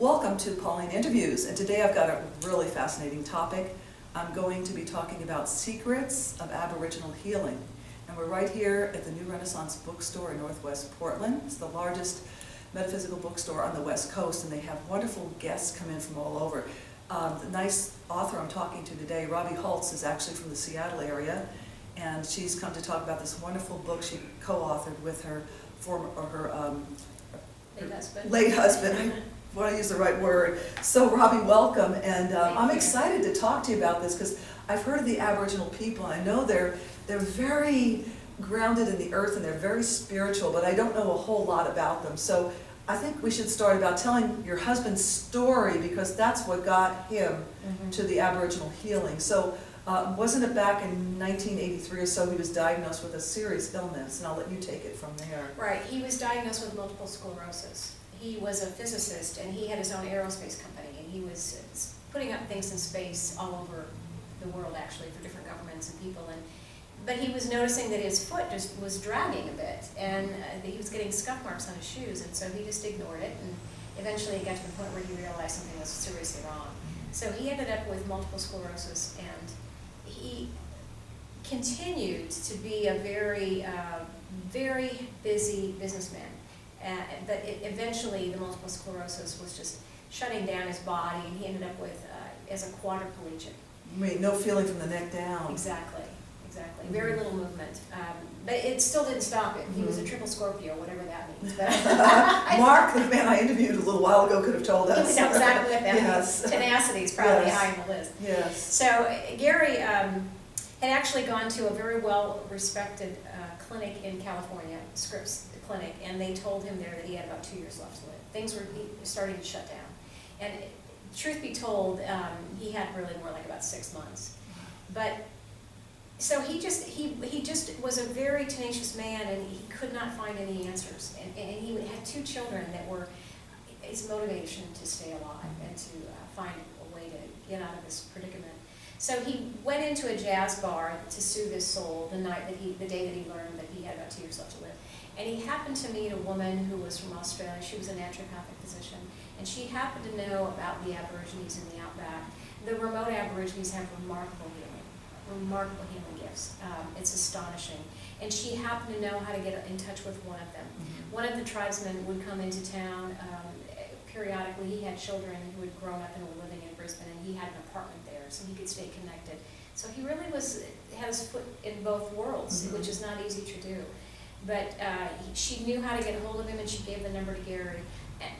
Welcome to Pauline Interviews, and today I've got a really fascinating topic. I'm going to be talking about secrets of Aboriginal healing. And we're right here at the New Renaissance Bookstore in Northwest Portland. It's the largest metaphysical bookstore on the West Coast, and they have wonderful guests come in from all over. The nice author I'm talking to today, Robbie Holz, is actually from the Seattle area, and she's come to talk about this wonderful book she co-authored with her late husband. I want to use the right word. So Robbie, welcome, and I'm excited to talk to you about this because I've heard of the Aboriginal people. I know they're very grounded in the earth and they're very spiritual, but I don't know a whole lot about them. So I think we should start about telling your husband's story because that's what got him to the Aboriginal healing. So wasn't it back in 1983 or so he was diagnosed with a serious illness, and I'll let you take it from there. Right, he was diagnosed with multiple sclerosis. He was a physicist and he had his own aerospace company, and he was putting up things in space all over the world actually for different governments and people. But he was noticing that his foot just was dragging a bit, and he was getting scuff marks on his shoes, and so he just ignored it, and eventually he got to the point where he realized something was seriously wrong. So he ended up with multiple sclerosis, and he continued to be a very, very busy businessman. But eventually the multiple sclerosis was just shutting down his body, and he ended up with as a quadriplegic. Wait, no feeling from the neck down. Exactly. Very little movement. But it still didn't stop him. He was a triple Scorpio, whatever that means. But Mark, the man I interviewed a little while ago, could have told us. He knows exactly what that Yes. means. Tenacity is probably Yes. high on the list. Yes. So Gary had actually gone to a very well-respected clinic in California, Scripps Clinic, and they told him there that he had about 2 years left to live. Things were starting to shut down. And truth be told, he had really more like about 6 months. But so he just was a very tenacious man, and he could not find any answers. And he had 2 children that were his motivation to stay alive and to find a way to get out of this predicament. So he went into a jazz bar to soothe his soul the day that he learned that he had about 2 years left to live. And he happened to meet a woman who was from Australia. She was a naturopathic physician, and she happened to know about the Aborigines in the Outback. The remote Aborigines have remarkable healing gifts. It's astonishing. And she happened to know how to get in touch with one of them. One of the tribesmen would come into town periodically. He had children who had grown up and were living in Brisbane, and he had an apartment there, so he could stay connected. So he really had his foot in both worlds, which is not easy to do. But she knew how to get a hold of him, and she gave the number to Gary.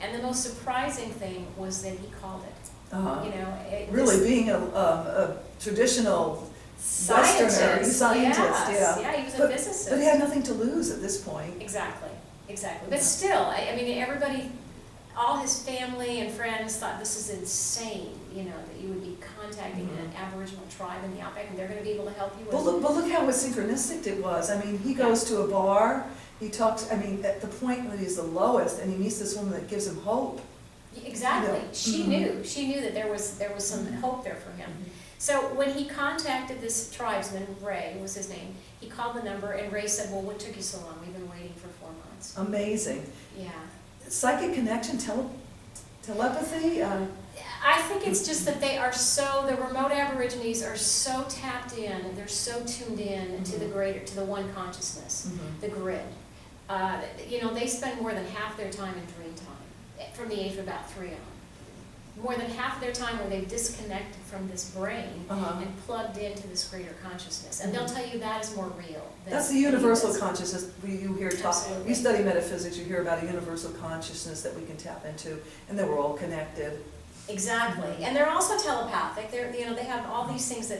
And the most surprising thing was that he called it. You know, really being a traditional scientist. Yeah. Yeah, he was a physicist. But he had nothing to lose at this point. Exactly. But still, I mean, everybody, all his family and friends thought this is insane, you know, that you would be contacting an Aboriginal tribe in the Outback and they're going to be able to help you. But look how synchronistic it was. I mean, he goes to a bar, he talks, I mean, at the point when he's the lowest, and he meets this woman that gives him hope. Exactly. You know? She knew that there was some hope there for him. So when he contacted this tribesman, Ray was his name, he called the number, and Ray said, well, what took you so long? We've been waiting for 4 months. Amazing. Yeah. Psychic connection, telepathy? I think it's just that the remote Aborigines are so tapped in, and they're so tuned in to the one consciousness, the grid. You know, they spend more than half their time in dream time, from the age of about 3 on. More than half of their time where they've disconnected from this brain and plugged into this greater consciousness. And they'll tell you that is more real. That's the universal consciousness. You hear talk. Absolutely. You study metaphysics, you hear about a universal consciousness that we can tap into, and that we're all connected. Exactly. And they're also telepathic. They have all these things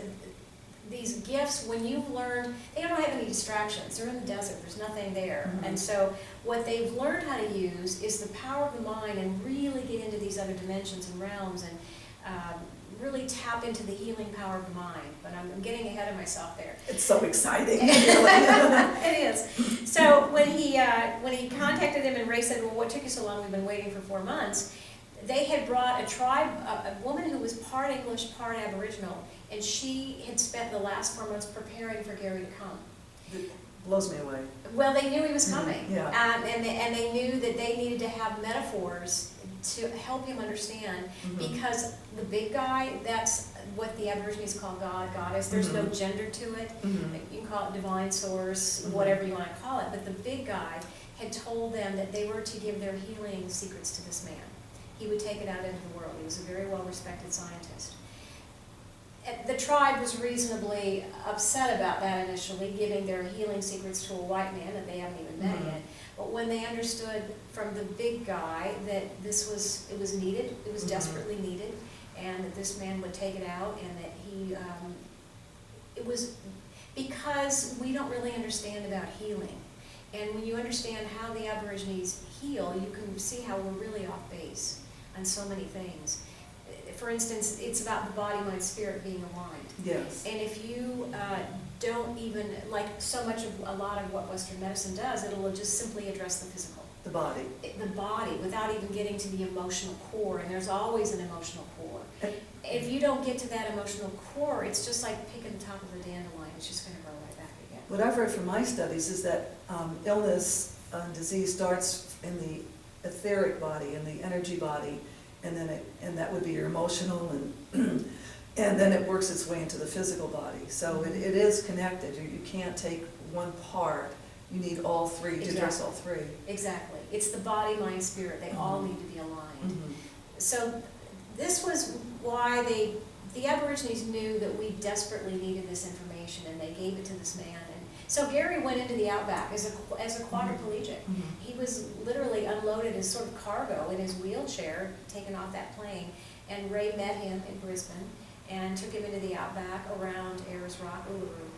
these gifts, when you've learned, they don't have any distractions. They're in the desert. There's nothing there. And so what they've learned how to use is the power of the mind and really get into these other dimensions and realms and really tap into the healing power of the mind. But I'm getting ahead of myself there. It's so exciting. It is. So when he contacted him and Ray said, well, what took you so long? We've been waiting for 4 months. They had brought a woman who was part English, part Aboriginal, and she had spent the last 4 months preparing for Gary to come. It blows me away. Well, they knew he was coming, Yeah. and they knew that they needed to have metaphors to help him understand, Mhm. because the big guy, that's what the Aborigines call God, Goddess. There's no gender to it. Mhm. You can call it divine source, Mhm. whatever you want to call it, but the big guy had told them that they were to give their healing secrets to this man. He would take it out into the world. He was a very well-respected scientist. The tribe was reasonably upset about that initially, giving their healing secrets to a white man that they haven't even met Mhm. yet. But when they understood from the big guy that it was needed, it was Mhm. desperately needed, and that this man would take it out, and that it was because we don't really understand about healing. And when you understand how the Aborigines heal, you can see how we're really off base on so many things. For instance, it's about the body, mind, spirit being aligned. Yes. And if you don't even, like so much of a lot of what Western medicine does, it'll just simply address the physical. The body. The body, without even getting to the emotional core, and there's always an emotional core. If you don't get to that emotional core, it's just like picking the top of a dandelion, it's just going to grow right back again. What I've heard from my studies is that illness and disease starts in the etheric body, in the energy body, and then that would be your emotional, and and then it works its way into the physical body. So it is connected. You can't take one part. You need all three to address all three. Exactly. It's the body, mind, spirit. They all need to be aligned. Mhm. So this was why the Aborigines knew that we desperately needed this information, and they gave it to this man. And so Gary went into the Outback as a quadriplegic. Mhm. He was literally unloaded as sort of cargo in his wheelchair, taken off that plane, and Ray met him in Brisbane and took him into the Outback around Ayers Rock, Uluru.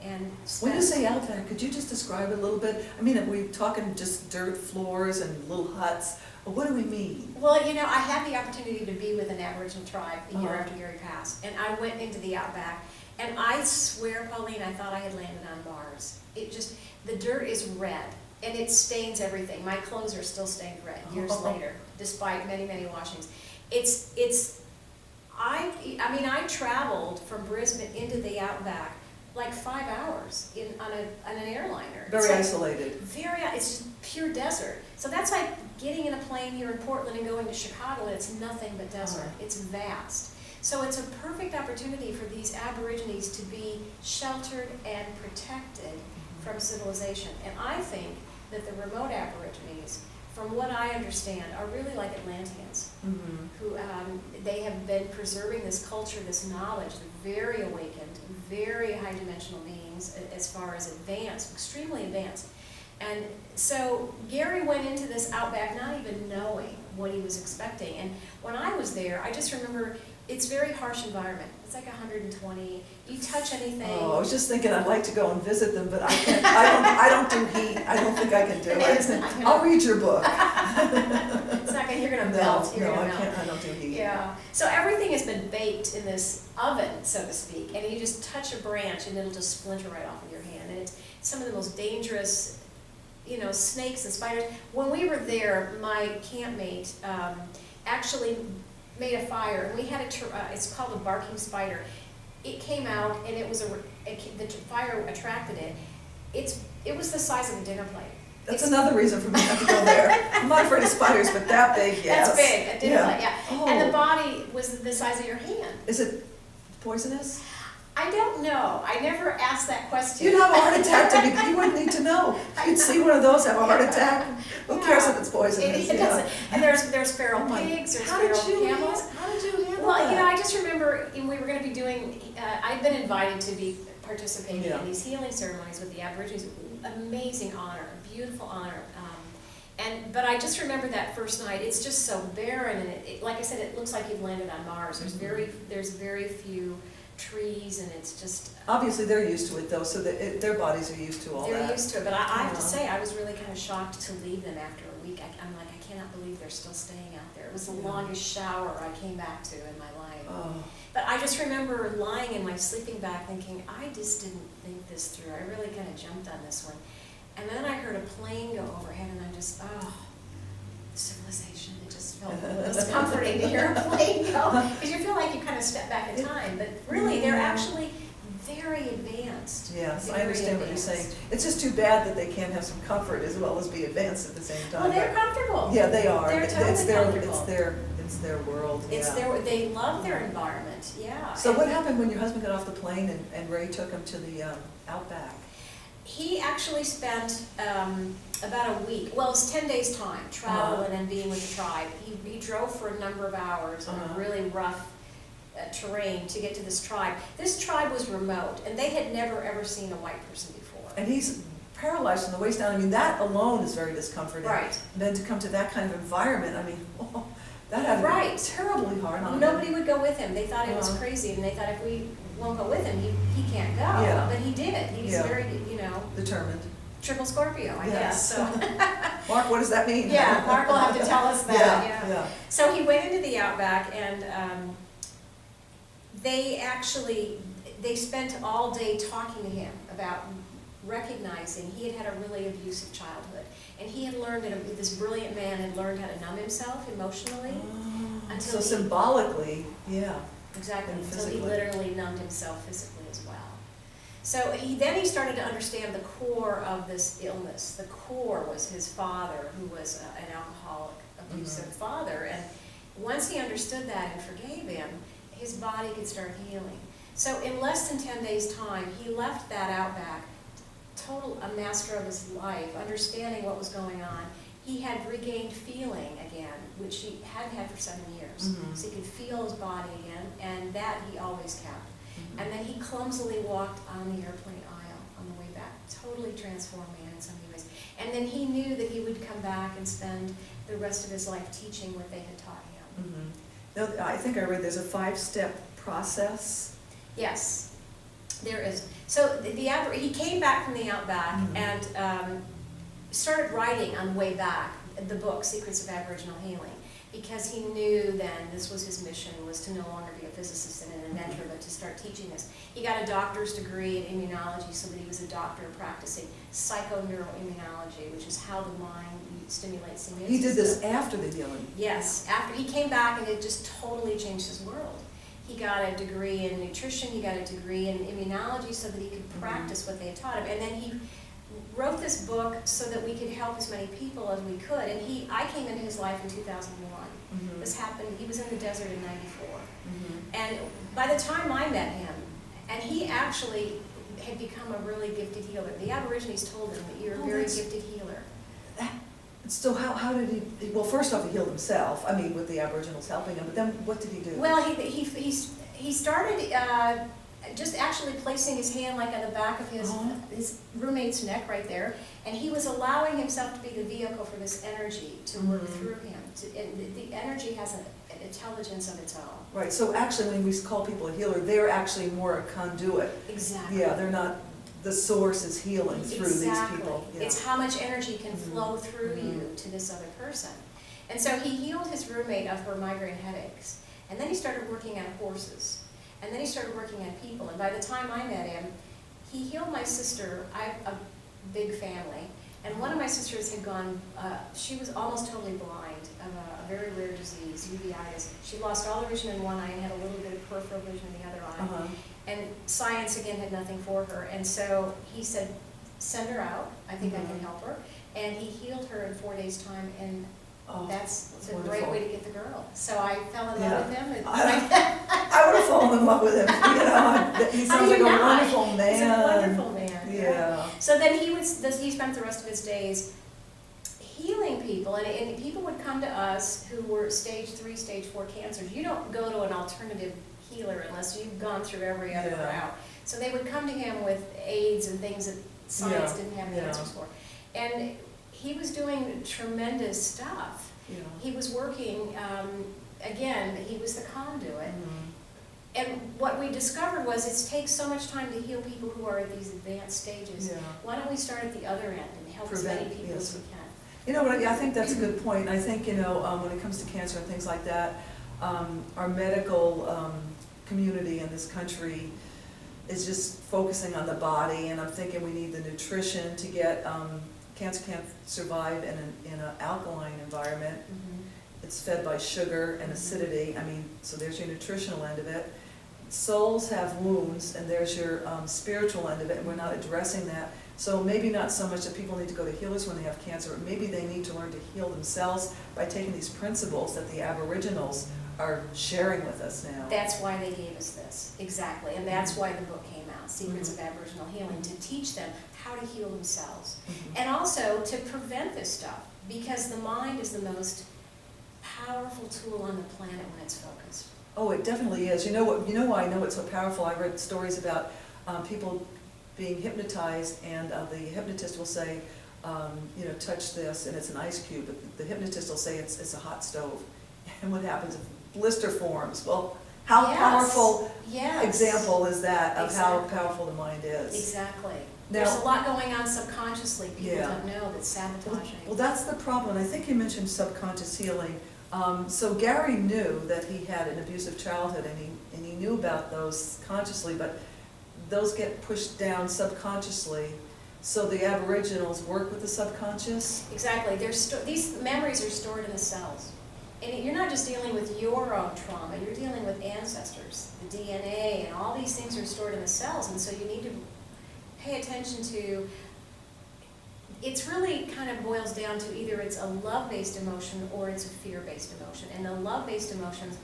And When you say Outback, could you just describe it a little bit? I mean, are we talking just dirt floors and little huts? Or what do we mean? Well, you know, I had the opportunity to be with an Aboriginal tribe a year Uh-huh. after Gary passed, and I went into the Outback, and I swear, Pauline, I thought I had landed on Mars. It just, the dirt is red, and it stains everything. My clothes are still stained red years later, despite many, many washings. I mean, I traveled from Brisbane into the Outback like 5 hours on an airliner. Very isolated. It's just pure desert. So that's like getting in a plane here in Portland and going to Chicago, and it's nothing but desert. It's vast. So it's a perfect opportunity for these Aborigines to be sheltered and protected from civilization. And I think that the remote Aborigines, from what I understand, are really like Atlanteans, Mm-hmm. who they have been preserving this culture, this knowledge. They're very awakened, very high dimensional beings as far as advanced, extremely advanced. And so Gary went into this Outback not even knowing what he was expecting. And when I was there, I just remember it's a very harsh environment. It's like 120. You touch anything. Oh, I was just thinking I'd like to go and visit them, but I can't. I don't do heat. I don't think I can do it. I'll read your book. It's not gonna. You're gonna melt. You're No, gonna I melt. can't. I don't do heat. Yeah. So everything has been baked in this oven, so to speak, and you just touch a branch and it'll just splinter right off of your hand. And it's some of the most dangerous, snakes and spiders. When we were there, my campmate actually made a fire, and we had it's called a barking spider. It came out, and it was the fire attracted it. It was the size of a dinner plate. That's another reason for me not to go there. I'm not afraid of spiders, but that big, yes. That's big, a dinner plate, yeah. Oh. And the body was the size of your hand. Is it poisonous? I don't know. I never asked that question. You'd have a heart attack. You wouldn't need to know. You'd see one of those have a heart attack. Who cares if it's poisonous? It doesn't. And there's feral pigs, there's feral camels. How did you handle Well, that? I just remember we were going to be doing, I've been invited to be participating in these healing ceremonies with the Aborigines. Amazing honor, beautiful honor. But I just remember that first night. It's just so barren, and like I said, it looks like you've landed on Mars. There's very few trees, and it's just Obviously, they're used to it though, so that their bodies are used to all that. they're used to it. But I have to say, I was really kind of shocked to leave them after a week. I'm like, I cannot believe they're still staying out there. It was the longest shower I came back to in my life. Oh. But I just remember lying in my sleeping bag thinking, I just didn't think this through. I really kind of jumped on this one. And then I heard a plane go overhead, and I'm just, civilization. It just felt it was comforting to hear a plane go, because you feel like you kind of step back in time. But really, they're actually very advanced. Yes, I Very understand what you're saying. advanced. It's just too bad that they can't have some comfort as well as be advanced at the same time. Well, they're comfortable. Yeah, they are. They're totally comfortable. It's their world, It's yeah. they love their environment, yeah. So And what happened when your husband got off the plane and Ray took him to the Outback? He actually spent about a week, well, it was 10 days time, travel and then being with the tribe. He drove for a number of hours on a really rough terrain to get to this tribe. This tribe was remote, and they had never ever seen a white person before. And he's paralyzed from the waist down. I mean, that alone is very discomforting. Right. And then to come to that kind of environment, I mean, that had to be terribly hard on him. Nobody would go with him. They thought it was Uh-huh. crazy, and they thought if we won't go with him, he can't go. Yeah. But he did. He was Yeah. very, Determined. triple Scorpio, I guess. Yes. So. Mark, what does that mean? Yeah, Mark will have to tell us that. Yeah. So he went into the Outback, and they spent all day talking to him about recognizing he had had a really abusive childhood. And he had learned, this brilliant man had learned how to numb himself emotionally. So symbolically, yeah. Exactly, And until he physically. literally numbed himself physically as well. So he started to understand the core of this illness. The core was his father, who was an alcoholic, abusive father. And once he understood that and forgave him, his body could start healing. So in less than 10 days' time, he left that Outback, a master of his life, understanding what was going on. He had regained feeling again, which he hadn't had for 7 years. So he could feel his body again, and that he always kept. And then he clumsily walked on the airplane aisle on the way back, totally transformed man in so many ways. And then he knew that he would come back and spend the rest of his life teaching what they had taught him. Now, I think I read there's a 5-step process. Yes, there is. So he came back from the Outback and started writing on the way back the book, Secrets of Aboriginal Healing, because he knew then this was his mission, was to no longer be a physicist and an inventor, but to start teaching this. He got a doctor's degree in immunology so that he was a doctor practicing psychoneuroimmunology, which is how the mind stimulates the immune system. He did this after the healing. Yes, after he came back, and it just totally changed his world. He got a degree in nutrition, he got a degree in immunology so that he could practice what they had taught him. And then he wrote this book so that we could help as many people as we could. And I came into his life in 2001. This happened, he was in the desert in '94. And by the time I met him, and he actually had become a really gifted healer. The Aborigines told him that you're a very gifted healer. So how did he, well, first off, he healed himself, I mean, with the Aboriginals helping him, but then what did he do? Well, he started just actually placing his hand like on the back of his roommate's neck right there, and he was allowing himself to be the vehicle for this energy to work through him. And the energy has an intelligence of its own. Right, so actually when we call people a healer, they're actually more a conduit. Exactly. Yeah, they're not, the source is healing through these people. Exactly. It's how much energy can flow through you to this other person. And so he healed his roommate of her migraine headaches, and then he started working on horses. And then he started working on people, and by the time I met him, he healed my sister. I have a big family, and one of my sisters had gone, she was almost totally blind of a very rare disease, uveitis. She lost all the vision in one eye and had a little bit of peripheral vision in the other eye. And science, again, had nothing for her, and so he said, send her out, I think I can help her. And he healed her in 4 days' time, and that's a great way to get the girl. So I fell in love with him. And I would have fallen in love with him, you know. He sounds like a wonderful man. He's a wonderful man. Yeah. So then he spent the rest of his days healing people, and people would come to us who were stage 3, stage 4 cancers. You don't go to an alternative healer unless you've gone through every other route. So they would come to him with AIDS and things that science didn't have the answers for. And he was doing tremendous stuff. Yeah. He was working, again, he was the conduit. And what we discovered was it takes so much time to heal people who are at these advanced stages. Yeah. Why don't we start at the other end and help as many people as we can? You know what, I think that's a good point. I think, you know, when it comes to cancer and things like that, our medical community in this country is just focusing on the body, and I'm thinking we need the nutrition to get, cancer can't survive in an alkaline environment. It's fed by sugar and acidity, I mean, so there's your nutritional end of it. souls have wounds, and there's your spiritual end of it, and we're not addressing that. So maybe not so much that people need to go to healers when they have cancer, but maybe they need to learn to heal themselves by taking these principles that the Aboriginals are sharing with us now. That's why they gave us this, exactly, and that's why the book came out, Secrets of Aboriginal Healing, to teach them how to heal themselves. And also to prevent this stuff, because the mind is the most powerful tool on the planet when it's focused. Oh, it definitely is. You know what? You know why I know it's so powerful? I read stories about people being hypnotized, and the hypnotist will say, you know, touch this, and it's an ice cube, but the hypnotist will say it's a hot stove. And what happens if blister forms? Well, how powerful example is that of how powerful the mind is? Exactly. Now, there's a lot going on subconsciously. People don't know that's sabotaging. Well, that's the problem. I think you mentioned subconscious healing. So Gary knew that he had an abusive childhood, and he knew about those consciously, but those get pushed down subconsciously. So the Aboriginals work with the subconscious? Exactly. These memories are stored in the cells. And you're not just dealing with your own trauma, you're dealing with ancestors. The DNA and all these things are stored in the cells, and so you need to pay attention to, it's really kind of boils down to either it's a love-based emotion or it's a fear-based emotion. And the love-based emotions,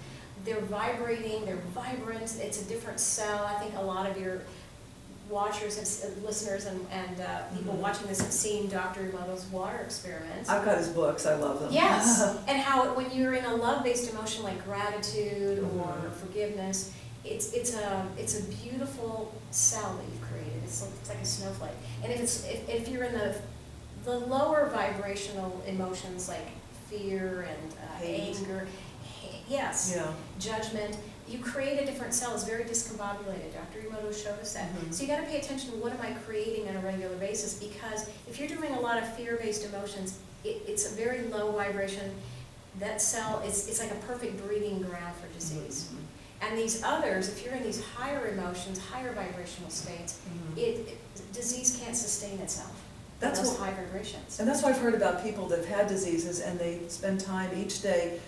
they're vibrating, they're vibrant, it's a different cell. I think a lot of your watchers and listeners and people watching this have seen Dr. Emoto's water experiments. I've got his books, I love them. Yes, and how when you're in a love-based emotion like gratitude or forgiveness, it's a beautiful cell that you've created. It's like a snowflake. And if you're in the lower vibrational emotions like fear and anger, judgment, you create a different cell. It's very discombobulated. Dr. Emoto showed us that. So you got to pay attention to what am I creating on a regular basis, because if you're doing a lot of fear-based emotions, it's a very low vibration. That cell, it's like a perfect breeding ground for disease. And these others, if you're in these higher emotions, higher vibrational states, disease can't sustain itself. That's those high vibrations. And that's why I've heard about people that have had diseases and they spend time each day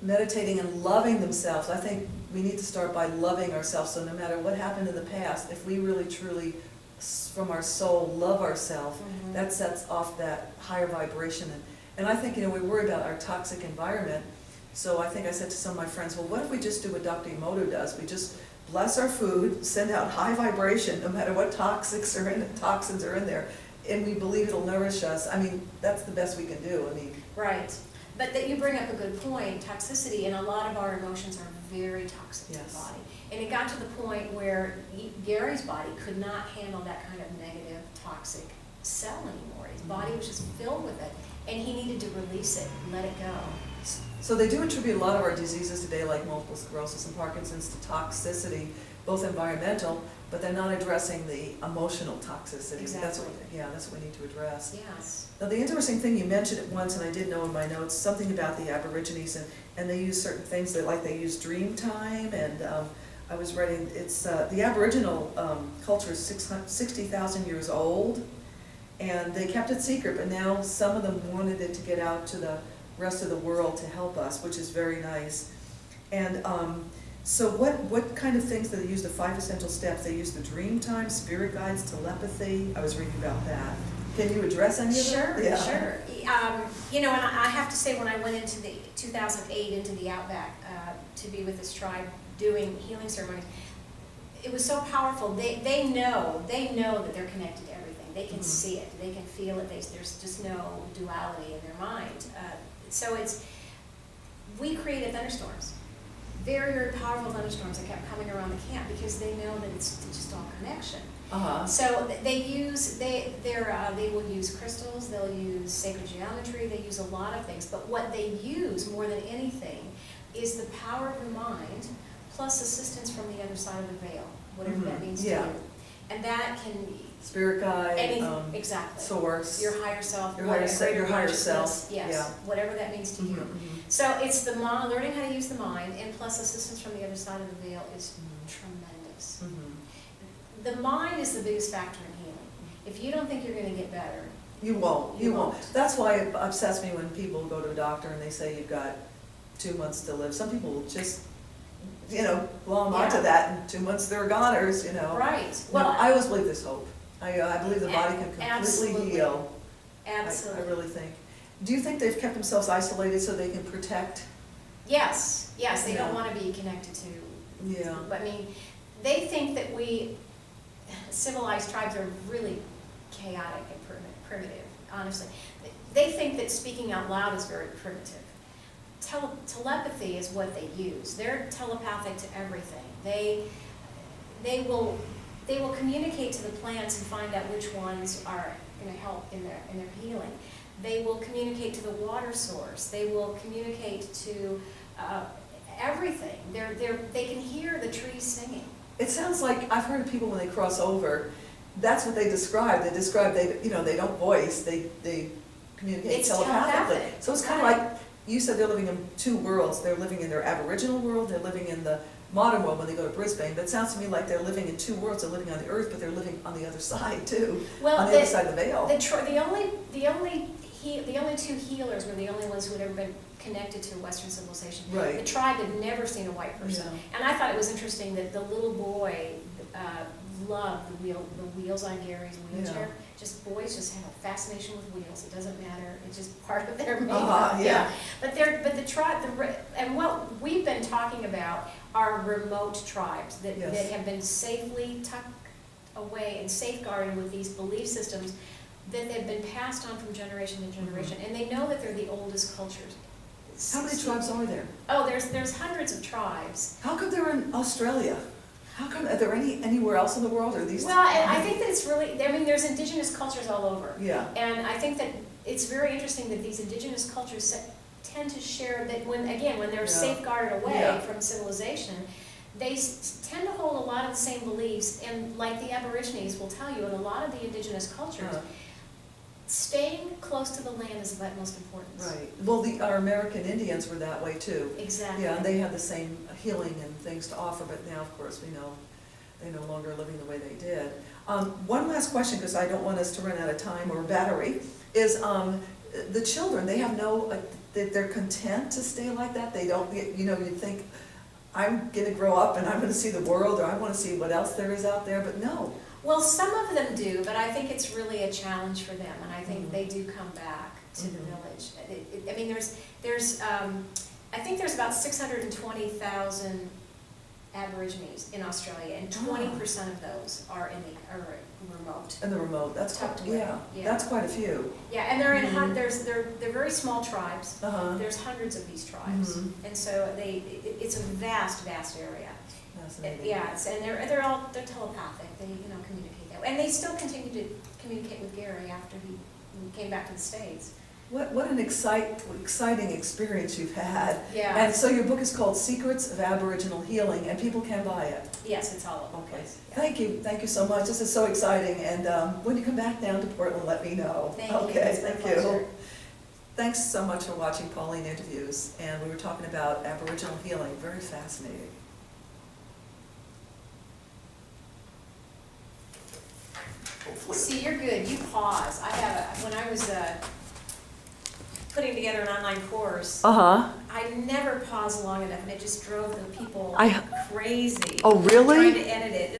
meditating and loving themselves. I think we need to start by loving ourselves. So no matter what happened in the past, if we really truly from our soul love ourselves, that sets off that higher vibration. And I think, you know, we worry about our toxic environment. So I think I said to some of my friends, well, what if we just do what Dr. Emoto does? We just bless our food, send out high vibration, no matter what toxins are in there, and we believe it'll nourish us. I mean, that's the best we can do. I mean, right. But that you bring up a good point, toxicity, and a lot of our emotions are very toxic to the body. And it got to the point where Gary's body could not handle that kind of negative, toxic cell anymore. His body was just filled with it, and he needed to release it, let it go. So they do attribute a lot of our diseases today, like multiple sclerosis and Parkinson's, to toxicity, both environmental, but they're not addressing the emotional toxicity. Exactly. That's what we need to address. Yes. Now, the interesting thing, you mentioned it once, and I did know in my notes, something about the Aborigines, and they use certain things, that they use dream time, and I was reading, it's the Aboriginal culture is 60,000 years old, and they kept it secret, but now some of them wanted it to get out to the rest of the world to help us, which is very nice. And so what kind of things do they use? The 5 essential steps. They use the dream time, spirit guides, telepathy. I was reading about that. Can you address any of that? Sure, sure. You know, and I have to say, when I went into the 2008 into the Outback to be with this tribe doing healing ceremonies, it was so powerful. They know that they're connected to everything. They can see it. They can feel it. There's just no duality in their mind. So we created thunderstorms, very, very powerful thunderstorms that kept coming around the camp because they know that it's just all connection. So they will use crystals, they'll use sacred geometry, they use a lot of things, but what they use more than anything is the power of the mind plus assistance from the other side of the veil, whatever that means to you. And that can spirit guide, exactly. Source, your higher self, your higher self, yes, whatever that means to you. So it's the mind, learning how to use the mind, and plus assistance from the other side of the veil is tremendous. The mind is the biggest factor in healing. If you don't think you're going to get better, you won't. That's why it upsets me when people go to a doctor and they say you've got 2 months to live. Some people will just glom onto Yeah. that, and 2 months they're goners, Right, Well, well, I always believe there's hope. I believe the body can completely absolutely. heal. absolutely. I really think. Do you think they've kept themselves isolated so they can protect? Yes, they don't Yeah. want to be connected to. Yeah. I mean, they think that we, civilized tribes are really chaotic and primitive, honestly. They think that speaking out loud is very primitive. Telepathy is what they use. They're telepathic to everything. They will communicate to the plants and find out which ones are going to help in their healing. They will communicate to the water source. They will communicate to everything. They can hear the trees singing. It sounds like, I've heard of people when they cross over, that's what they describe. They describe, they don't voice, they communicate It's telepathically. telepathic. So it's kind of Right. like, you said they're living in two worlds. They're living in their Aboriginal world, they're living in the modern world when they go to Brisbane. But it sounds to me like they're living in two worlds. They're living on the earth, but they're living on the other side too. Well, on the other side of the veil. The only two healers were the only ones who had ever been connected to Western civilization. Right. The tribe had never seen a white person. Yeah. And I thought it was interesting that the little boy loved the wheels on Gary's wheelchair. Yeah. Boys just have a fascination with wheels. It doesn't matter. It's just part of their makeup. Yeah. But the tribe, and what we've been talking about are remote tribes that Yes. have been safely tucked away and safeguarded with these belief systems that have been passed on from generation to generation, and they know that they're the oldest cultures. How many tribes are there? Oh, there's hundreds of tribes. How come they're in Australia? How come, are there anywhere else in the world, or these? Well, and I think that it's really, there's indigenous cultures all over. Yeah. And I think that it's very interesting that these indigenous cultures tend to share that when they're Yeah. safeguarded away Yeah. from civilization, they tend to hold a lot of the same beliefs, and like the Aborigines will tell you, in a lot of the indigenous cultures, staying close to the land is of utmost importance. Right. Well, our American Indians were that way too. Exactly. Yeah, and they had the same healing and things to offer, but now, of course, we know they're no longer living the way they did. One last question, because I don't want us to run out of time or battery, is the children, they have they're content to stay like that? They don't, you'd think, I'm gonna grow up and I'm gonna see the world, or I wanna see what else there is out there, but no. Well, some of them do, but I think it's really a challenge for them, and I think Mhm. they do come back to the Mhm. village. I think there's about 620,000 Aborigines in Australia, and 20% of those are remote. In the remote, that's Tucked quite, away, yeah, yeah. that's quite a few. Yeah, and they're Mhm. they're very small tribes. Uh-huh. There's hundreds of these tribes, Mhm. and so it's a vast area. Fascinating. Yeah, and they're telepathic. They communicate that way, and they still continue to communicate with Gary after he came back to the States. What an exciting experience you've had. Yeah. And so your book is called Secrets of Aboriginal Healing, and people can buy it. Yes, it's all over the Okay. place. Yeah. Thank you so much. This is so exciting, and when you come back down to Portland, let me know. Thank you. Okay, It's my thank pleasure. you. Thanks so much for watching Pauline Interviews, and we were talking about Aboriginal healing. Very fascinating. Hopefully. See, you're good. You pause. When I was putting together an online course, Uh-huh. I never paused long enough, and it just drove the people I- crazy. Oh, really? Trying to edit it.